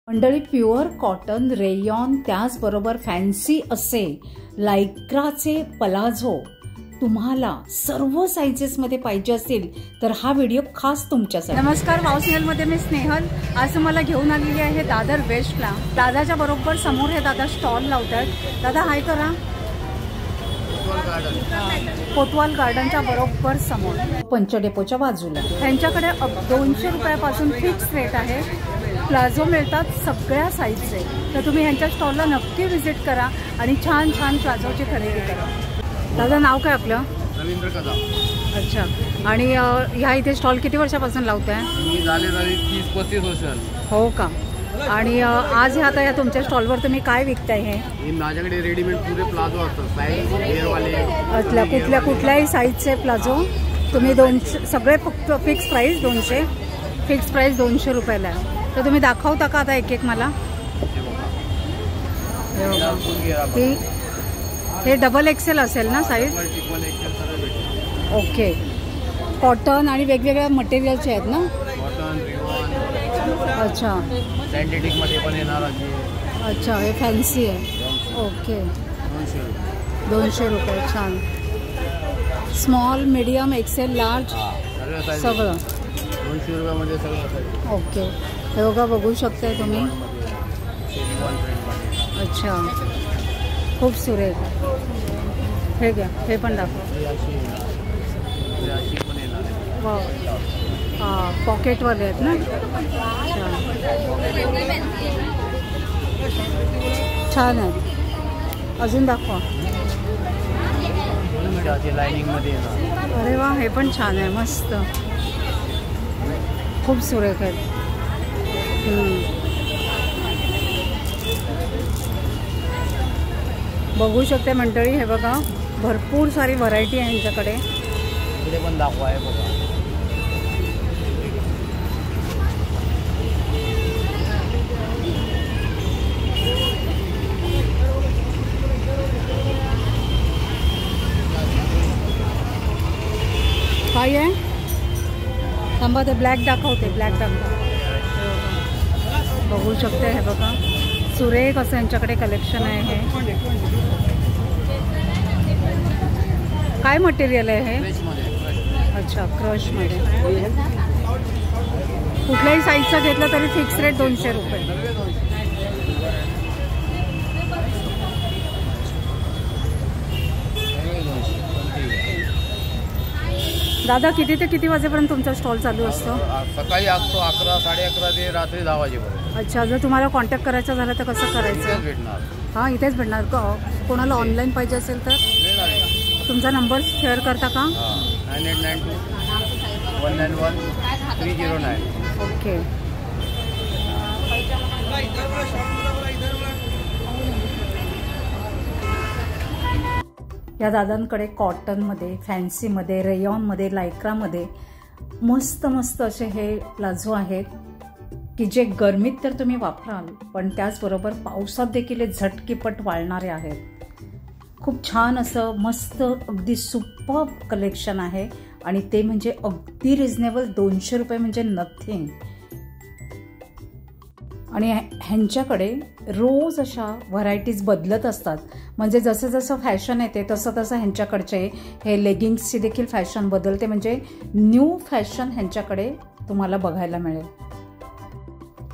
मंडळी, pure cotton, rayon, त्याचबरोबर fancy असे लायक्राचे पलाझो तुम्हाला सर्व साइजेसमध्ये पाहिजे असतील तर हा व्हिडिओ खास तुमच्यासाठी। नमस्कार, वावस्नेहलमध्ये मी स्नेहल। आज मला घेऊन आलेली आहे दादर वेस्टला। दादाच्या बरोबर समोर हे दादा स्टॉल लावतात। दादा हाय करा। कोतवाल गार्डनच्या बरोबर समोर पंचडेपोच्या बाजूला त्यांच्याकडे 200 रुपयापासून फिक्स रेट आहे। प्लाझो मिळतात सगळ्या साईजचे, तर तुम्ही ह्यांच्या स्टॉलला नक्की व्हिजिट करा आणि छान छान प्लाझोची खरेदी करा। दादा नाव काय आपलं? रवींद्र कदम। अच्छा, आणि ह्या इथे स्टॉल किती वर्षापासून लावताय? मी झाले 30-35 वर्ष। हो का? आणि आज आता या तुमच्या स्टॉलवर तुम्ही काय विकताय? हे माझ्याकडे रेडीमेड पुरे प्लाझो असतात, साईज वेअरवाले कुठल्याही साईजचे प्लाझो तुम्ही 200 सगळे फक्त फिक्स प्राइस 200, फिक्स प्राइस 200 रुपयाला आहे। तर तुम्ही दाखवता का आता एक एक मला? हे डबल एक्सेल असेल ना साईज? ओके, कॉटन आणि वेगवेगळ्या मटेरियलचे आहेत ना? Cotton, rayon. अच्छा, सिंथेटिक मध्ये पण येणार आहे। अच्छा, हे फॅन्सी आहे। ओके, 200 रुपये। छान। स्मॉल, मीडियम, एक्सेल, लार्ज सगळं 200 रुपयामध्ये सगळं। ओके, हे बघा, बघू शकताय तुम्ही। अच्छा, खूप सुरेख। हे घ्या, हे पण दाखवा। वा, हां, पॉकेटवाले आहेत ना? छान आहे। अजून दाखवा। लाइनिंग मध्ये येणार। अरे वा, हे पण छान आहे, मस्त, खूप सुरेख आहेत। बघू शकते मंडळी, हे बघा, भरपूर सारी व्हरायटी आहे यांच्याकडे। इकडे पण दाखवा, आहे बघा। काय आहे? थांबा, ते ब्लॅक दाखवते, ब्लॅक दाखव। बघू शकते, हे बघा, सुरेख असं यांच्याकडे कलेक्शन आहे। हे काय मटेरियल आहे हे? अच्छा, क्रश मध्ये। कुठल्याही साईजचा घेतला तरी फिक्स रेट 200 रुपये। दादा, किती ते किती वाजेपर्यंत तुमचा स्टॉल चालू असतो? सकाळी असतो 11, 11:30 ते रात्री 10 वाजेपर्यंत। अच्छा, जर तुम्हाला कॉन्टॅक्ट करायचा झाला तर कसं करायचं? भेटणार। हां, इथेच भेटणार का? कोणाला ऑनलाईन पाहिजे असेल तर तुमचा नंबर शेअर करता का? 9892 191 309। ओके, या दादांकडे कॉटनमध्ये, फॅन्सीमध्ये, रेयॉनमध्ये, लायक्रामध्ये मस्त मस्त असे हे प्लाझो आहेत की जे गरमीत तर तुम्ही वापराल, पण त्याचबरोबर पावसात देखील हे झटकीपट वाळणारे आहेत। खूप छान असं मस्त अगदी सुपर्ब कलेक्शन आहे आणि ते म्हणजे अगदी रिजनेबल 200 रुपये म्हणजे नथिंग। आणि ह्यांच्याकडे रोज अशा व्हरायटीज बदलत असतात, म्हणजे जसं जसं फॅशन येते तसं तसं ह्यांच्याकडचे हे लेगिंग्सची देखील फॅशन बदलते, म्हणजे न्यू फॅशन ह्यांच्याकडे तुम्हाला बघायला मिळेल।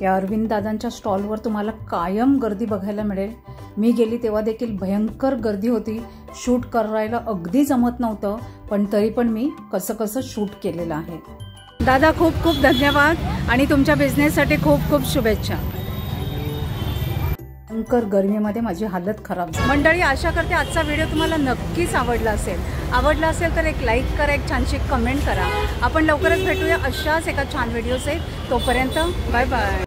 या अरविंद दादांच्या स्टॉलवर तुम्हाला कायम गर्दी बघायला मिळेल। मी गेली तेव्हा देखील भयंकर गर्दी होती, शूट करायला अगदी जमत नव्हतं, पण तरी पण मी कसं कसं शूट केलेलं आहे। दादा, खूप खूप धन्यवाद आणि तुमच्या बिझनेससाठी खूप खूप शुभेच्छा। भयंकर गरमीमध्ये माझी हालत खराब झाली। मंडळी, आशा करते आजचा व्हिडिओ तुम्हाला नक्कीच आवडला असेल तर एक लाईक करा, एक छानशी कमेंट करा। आपण लवकरच भेटूया अशाच एका छान व्हिडिओचे। तोपर्यंत बाय बाय।